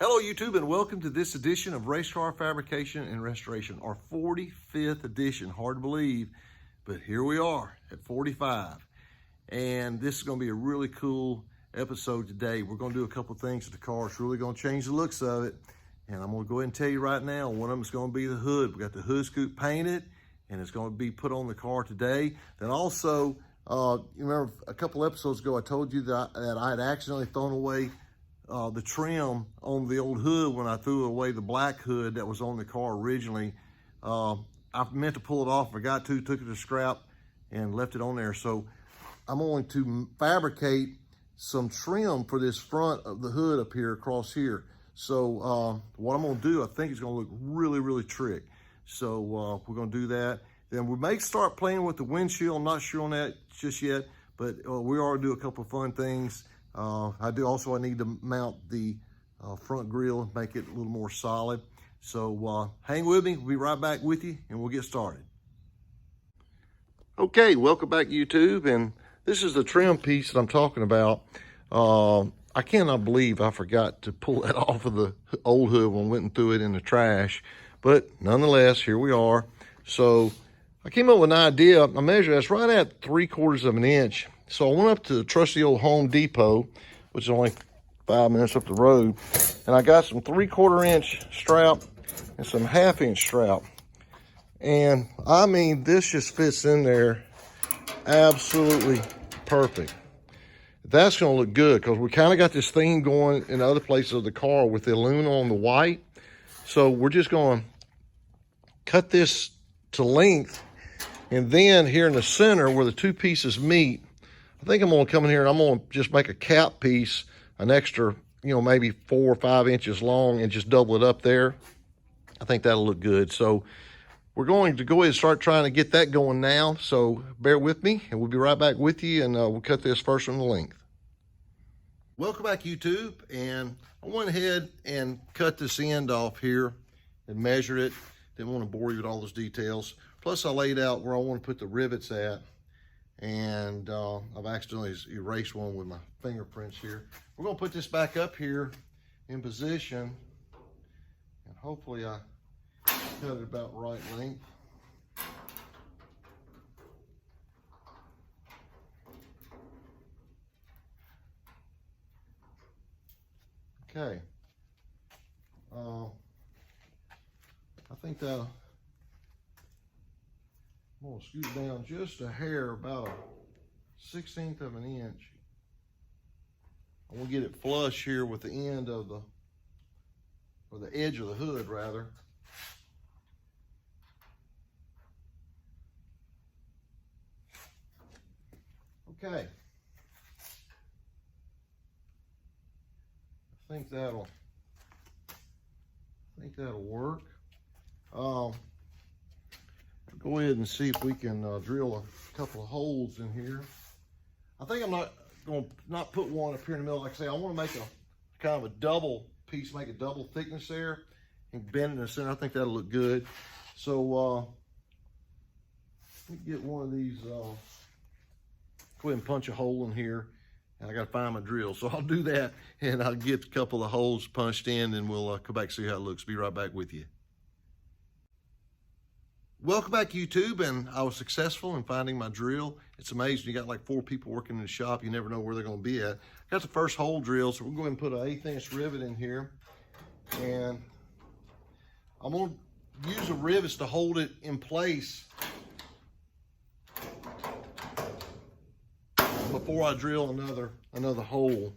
Hello YouTube and welcome to this edition of Race Car Fabrication and Restoration, our 45th edition. Hard to believe, but here we are at 45. And this is going to be a really cool episode today. We're going to do a couple things to the car. It's really going to change the looks of it. And I'm going to go ahead and tell you right now, one of them is going to be the hood. We got the hood scoop painted and it's going to be put on the car today. Then also, you remember a couple episodes ago, I told you that I had accidentally thrown away the trim on the old hood when I threw away the black hood that was on the car originally. I meant to pull it off, forgot to, took it to scrap and left it on there. So I'm going to fabricate some trim for this front of the hood up here across here. So what I'm going to do, I think it's going to look really, really trick. So we're going to do that. Then we may start playing with the windshield. I'm not sure on that just yet, but we already do a couple of fun things. I need to mount the front grille and make it a little more solid. So hang with me, we'll be right back with you and we'll get started. Okay, welcome back YouTube, and this is the trim piece that I'm talking about. I cannot believe I forgot to pull that off of the old hood when I went and threw it in the trash, but nonetheless, here we are. So I came up with an idea. I measured that's right at 3/4 of an inch. So I went up to the trusty old Home Depot, which is only 5 minutes up the road, and I got some 3/4 inch strap and some 1/2 inch strap. And I mean, this just fits in there absolutely perfect. That's gonna look good because we kind of got this theme going in other places of the car with the aluminum on the white. So we're just gonna cut this to length, and then here in the center where the two pieces meet, I think I'm gonna come in here and I'm gonna just make a cap piece, an extra, maybe 4 or 5 inches long, and just double it up there. I think that'll look good. So we're going to go ahead and start trying to get that going now. So bear with me and we'll be right back with you, and we'll cut this first from the length. Welcome back YouTube, and I went ahead and cut this end off here and measured it. Didn't want to bore you with all those details. Plus I laid out where I want to put the rivets at. And I've accidentally erased one with my fingerprints here. We're going to put this back up here in position, and hopefully I cut it about right length. Okay. I think that I'm going to scoot down just a hair, about a 1/16 of an inch. I'm going to get it flush here with the end of or the edge of the hood rather. Okay. I think that'll work. Go ahead and see if we can drill a couple of holes in here. I think I'm not going to put one up here in the middle. Like I say, I want to make a kind of a double piece, make a double thickness there, and bend it in the center. I think that'll look good. So let me get one of these. Go ahead and punch a hole in here, and I got to find my drill. So I'll do that, and I'll get a couple of holes punched in, and we'll come back and see how it looks. Be right back with you. Welcome back YouTube, and I was successful in finding my drill. It's amazing, you got like 4 people working in the shop, you never know where they're going to be at. Got the first hole drilled, so we're going to put an 1/8 inch rivet in here, and I'm going to use the rivets to hold it in place before I drill another hole.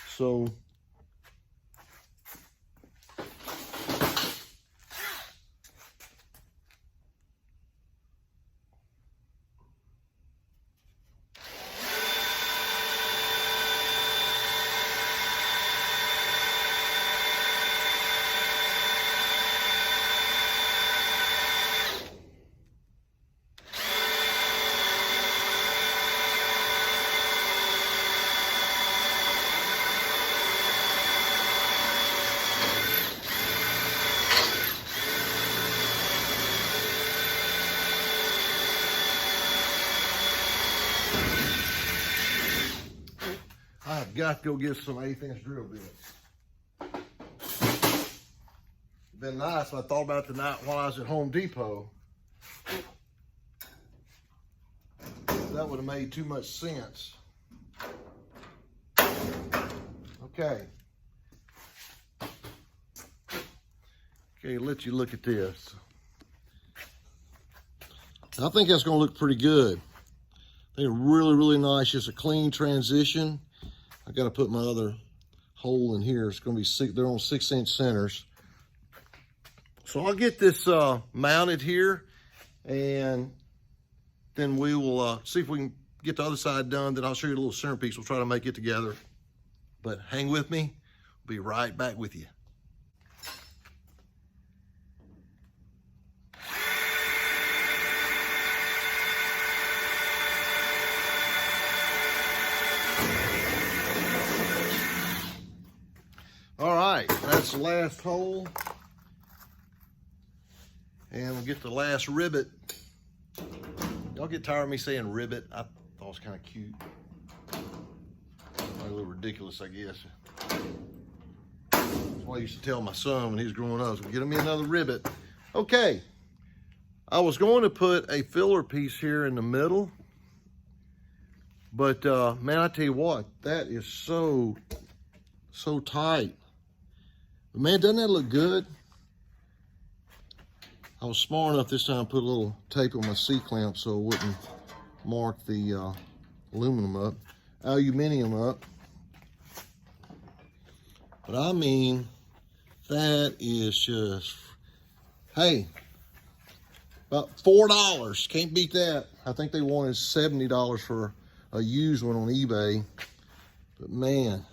So I've got to go get some 1/8 inch drill bits. been nice. I thought about it tonight while I was at Home Depot. That would have made too much sense. Okay. Okay, let you look at this. I think that's going to look pretty good. I think really, really nice. Just a clean transition. I got to put my other hole in here. It's going to be they're on 6-inch centers. So I'll get this mounted here, and then we will see if we can get the other side done. Then I'll show you a little centerpiece. We'll try to make it together. But hang with me. We'll be right back with you. All right, that's the last hole. And we'll get the last rivet. Y'all get tired of me saying rivet? I thought it was kind of cute. A little ridiculous, I guess. That's what I used to tell my son when he was growing up. So get me another rivet. Okay. I was going to put a filler piece here in the middle. But, man, I tell you what, that is so tight. But man, doesn't that look good? I was smart enough this time to put a little tape on my C-clamp so it wouldn't mark the aluminum up. But I mean, that is just, hey, about $4. Can't beat that. I think they wanted $70 for a used one on eBay. But man,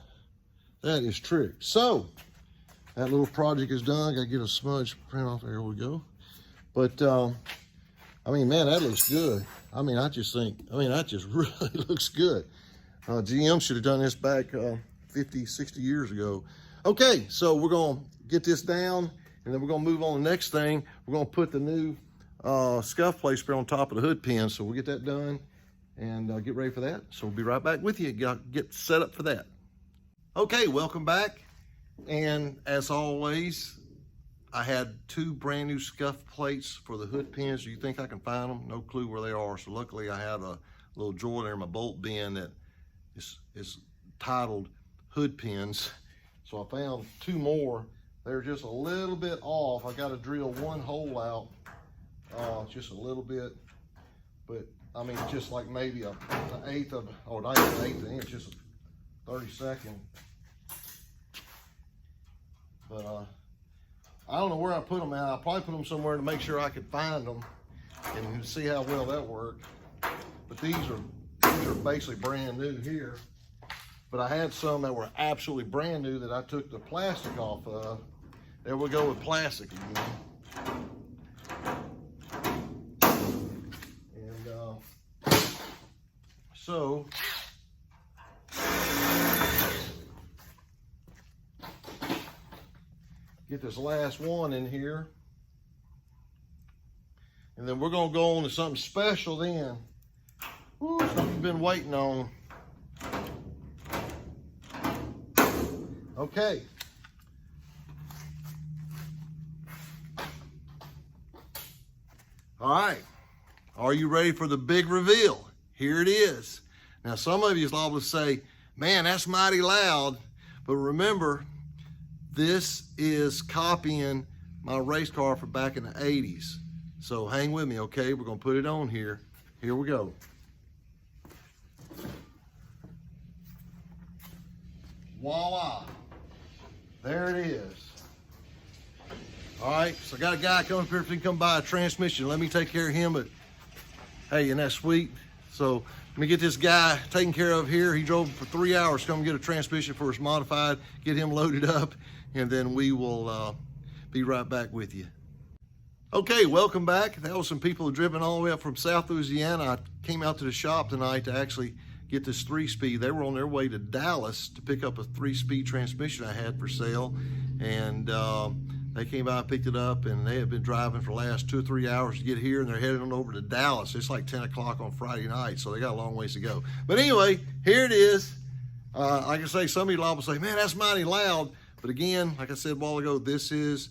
that is trick. So, that little project is done. Got to get a smudge print off. There we go. But, I mean, man, that looks good. I mean, that just really looks good. GM should have done this back 50, 60 years ago. Okay, so we're going to get this down, and then we're going to move on to the next thing. We're going to put the new Scuff plate spray on top of the hood pin. So we'll get that done and get ready for that. So we'll be right back with you. Get set up for that. Okay, welcome back. And as always, I had 2 brand new Scuff plates for the hood pins. Do you think I can find them? No clue where they are. So luckily I have a little drawer there in my bolt bin that is titled hood pins. So I found 2 more. They're just a little bit off. I got to drill 1 hole out, just a little bit. But I mean, just like maybe an eighth of, or not even an eighth of an inch, just a 32nd. But I don't know where I put them at. I'll probably put them somewhere to make sure I could find them and see how well that worked. But these are basically brand new here. But I had some that were absolutely brand new that I took the plastic off of. There we go with plastic again. And so get this last one in here. And then we're gonna go on to something special then. Ooh, something you've been waiting on. Okay. All right. Are you ready for the big reveal? Here it is. Now, some of you will always say, man, that's mighty loud. But remember, this is copying my race car from back in the 80s. So hang with me, okay? We're going to put it on here. Here we go. Voila. There it is. All right, so I got a guy coming up here to come buy a transmission. Let me take care of him, but hey, isn't that sweet? So let me get this guy taken care of here. He drove for 3 hours to come get a transmission for his modified, get him loaded up, and then we will be right back with you. Okay, welcome back. That was some people who driven all the way up from South Louisiana. I came out to the shop tonight to actually get this 3-speed. They were on their way to Dallas to pick up a 3-speed transmission I had for sale. And they came by and picked it up, and they had been driving for the last 2 or 3 hours to get here, and they're headed on over to Dallas. It's like 10 o'clock on Friday night, so they got a long ways to go. But anyway, here it is. Like I say, some of you will say, man, that's mighty loud. But again, like I said a while ago, this is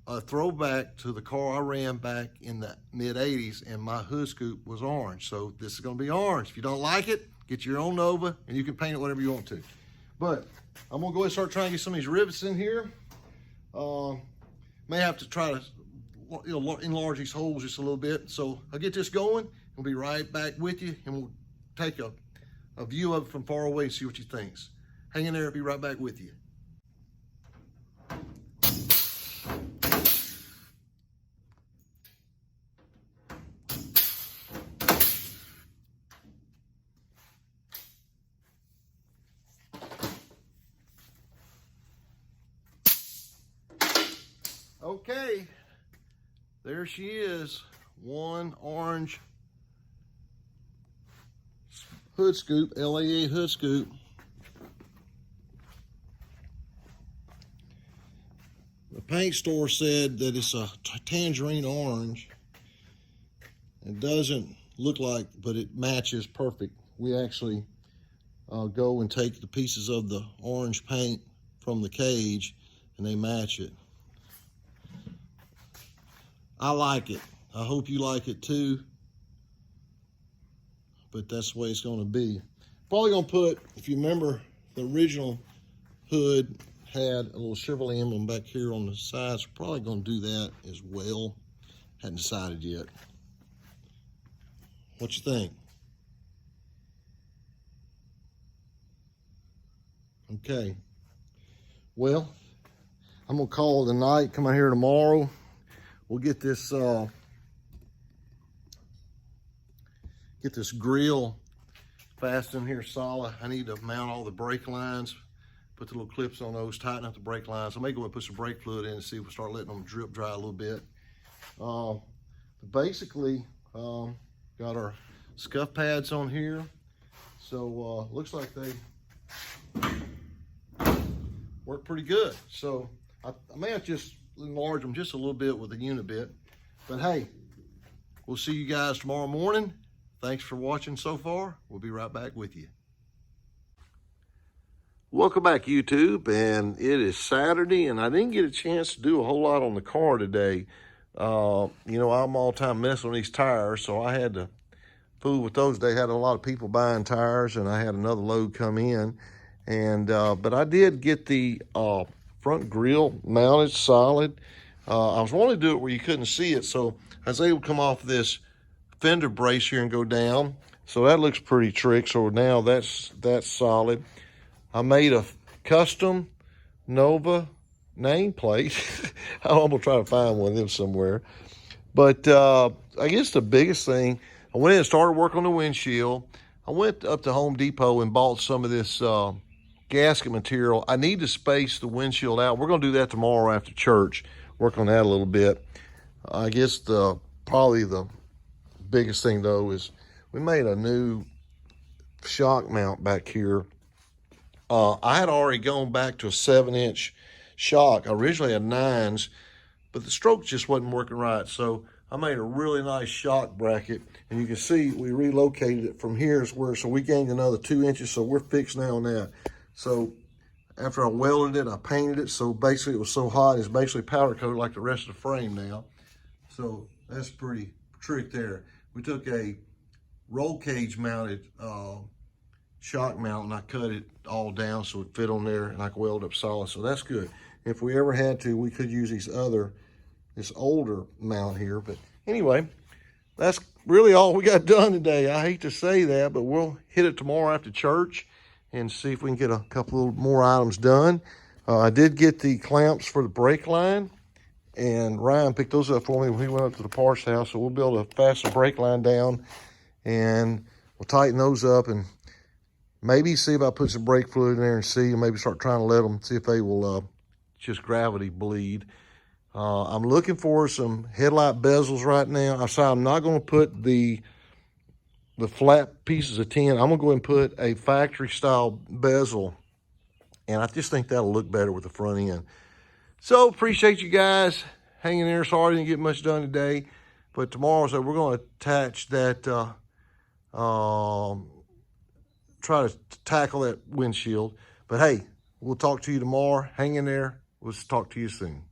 a throwback to the car I ran back in the mid-'80s, and my hood scoop was orange. So this is going to be orange. If you don't like it, get your own Nova, and you can paint it whatever you want to. But I'm going to go ahead and start trying to get some of these rivets in here. May have to try to enlarge these holes just a little bit. So I'll get this going. We'll be right back with you, and we'll take a view of it from far away and see what you think. Hang in there, I'll be right back with you. Okay, there she is, one orange hood scoop, LAA hood scoop. The paint store said that it's a tangerine orange. It doesn't look like, but it matches perfect. We actually go and take the pieces of the orange paint from the cage and they match it. I like it. I hope you like it too. But that's the way it's going to be. Probably going to put, if you remember, the original hood had a little Chevrolet emblem back here on the sides. Probably going to do that as well. Hadn't decided yet. What you think? Okay. Well, I'm going to call it a night. Come out here tomorrow. We'll get this grill fast in here solid. I need to mount all the brake lines, put the little clips on those, tighten up the brake lines. I may go and put some brake fluid in and see if we start letting them drip dry a little bit. Basically, got our scuff pads on here. So looks like they work pretty good. So I may have just enlarge them just a little bit with the unibit. But hey, we'll see you guys tomorrow morning. Thanks for watching so far. We'll be right back with you. Welcome back, YouTube. And it is Saturday, and I didn't get a chance to do a whole lot on the car today. You know, I'm all time messing with these tires, so I had to fool with those. They had a lot of people buying tires, and I had another load come in. And but I did get the front grille mounted solid. I was wanting to do it where you couldn't see it, so I was able to come off this fender brace here and go down. So that looks pretty trick. So now that's solid. I made a custom Nova nameplate. I'm gonna try to find one of them somewhere. But I guess the biggest thing, I went in and started work on the windshield. I went up to Home Depot and bought some of this gasket material. I need to space the windshield out. We're going to do that tomorrow after church. Work on that a little bit. I guess probably the biggest thing though is we made a new shock mount back here. I had already gone back to a 7-inch shock. I originally had 9s, but the stroke just wasn't working right. So I made a really nice shock bracket, and you can see we relocated it from here so we gained another 2 inches. So we're fixed now on that. So after I welded it, I painted it. So basically it was so hot, it's basically powder coated like the rest of the frame now. So that's pretty trick there. We took a roll cage mounted shock mount and I cut it all down so it fit on there and I could weld up solid. So that's good. If we ever had to, we could use this older mount here. But anyway, that's really all we got done today. I hate to say that, but we'll hit it tomorrow after church and see if we can get a couple of more items done. I did get the clamps for the brake line, and Ryan picked those up for me when he went up to the parts house. So we'll be able to fasten the brake line down, and we'll tighten those up and maybe see if I put some brake fluid in there and see, and maybe start trying to let them, see if they will just gravity bleed. I'm looking for some headlight bezels right now. I said I'm not going to put the flat pieces of tin. I'm going to go ahead and put a factory style bezel, and I just think that'll look better with the front end. So appreciate you guys hanging there. Sorry I didn't get much done today, but tomorrow, so we're going to attach that, try to tackle that windshield. But hey, we'll talk to you tomorrow. Hang in there. We'll talk to you soon.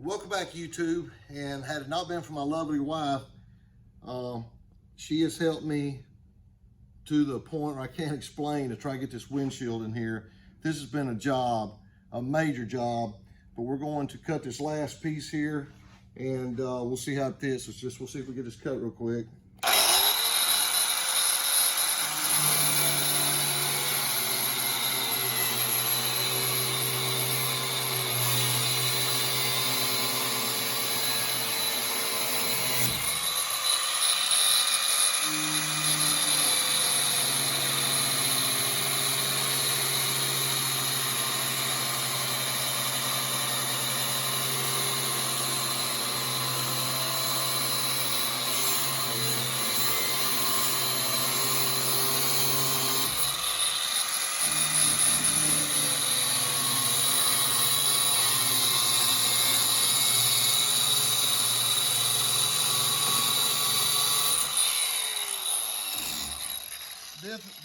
Welcome back, YouTube. And had it not been for my lovely wife, she has helped me to the point where I can't explain to try to get this windshield in here. This has been a job, a major job, but we're going to cut this last piece here and we'll see how it fits. We'll see if we get this cut real quick.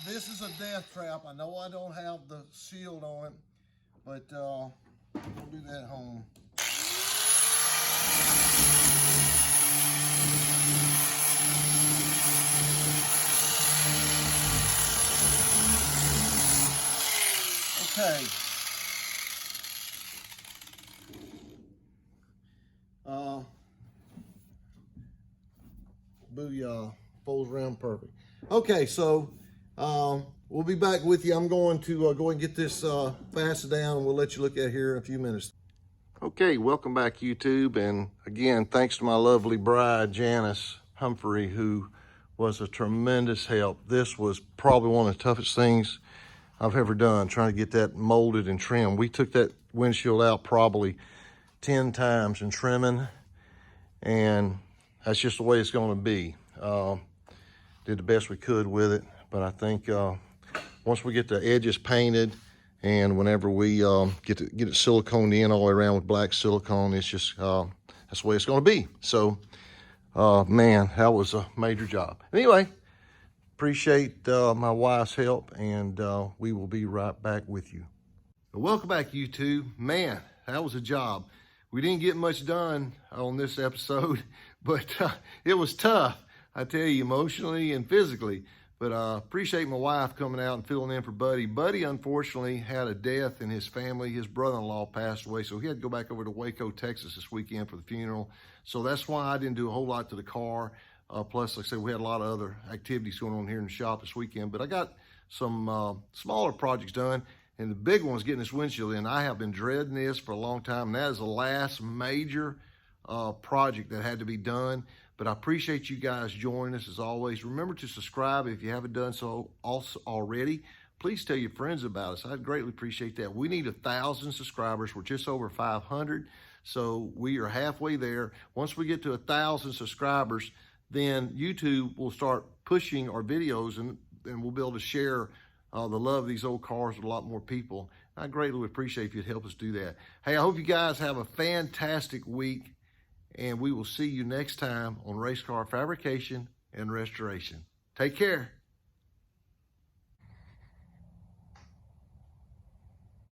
This is a death trap. I know I don't have the shield on it, but we'll do that at home. Okay. Booyah. Folds around perfect. Okay, so we'll be back with you. I'm going to go ahead and get this fastened down, and we'll let you look at it here in a few minutes. Okay, welcome back, YouTube. And again, thanks to my lovely bride, Janice Humphrey, who was a tremendous help. This was probably one of the toughest things I've ever done, trying to get that molded and trimmed. We took that windshield out probably 10 times in trimming, and that's just the way it's going to be. Did the best we could with it, but I think once we get the edges painted and whenever we get it siliconed in all the way around with black silicone, it's just that's the way it's going to be. So man, that was a major job. Anyway, appreciate my wife's help, and we will be right back with you. Welcome back, YouTube. Man, that was a job. We didn't get much done on this episode, but it was tough, I tell you, emotionally and physically. But appreciate my wife coming out and filling in for Buddy. Buddy, unfortunately, had a death in his family. His brother-in-law passed away, so he had to go back over to Waco, Texas this weekend for the funeral. So that's why I didn't do a whole lot to the car. Plus, like I said, we had a lot of other activities going on here in the shop this weekend. But I got some smaller projects done, and the big one was getting this windshield in. I have been dreading this for a long time, and that is the last major project that had to be done. But I appreciate you guys joining us as always. Remember to subscribe if you haven't done so also already. Please tell your friends about us. I'd greatly appreciate that. We need 1,000 subscribers. We're just over 500, so we are halfway there. Once we get to 1,000 subscribers, then YouTube will start pushing our videos, and we'll be able to share the love of these old cars with a lot more people. I greatly would appreciate if you'd help us do that. Hey, I hope you guys have a fantastic week, and we will see you next time on Race Car Fabrication and Restoration. Take care.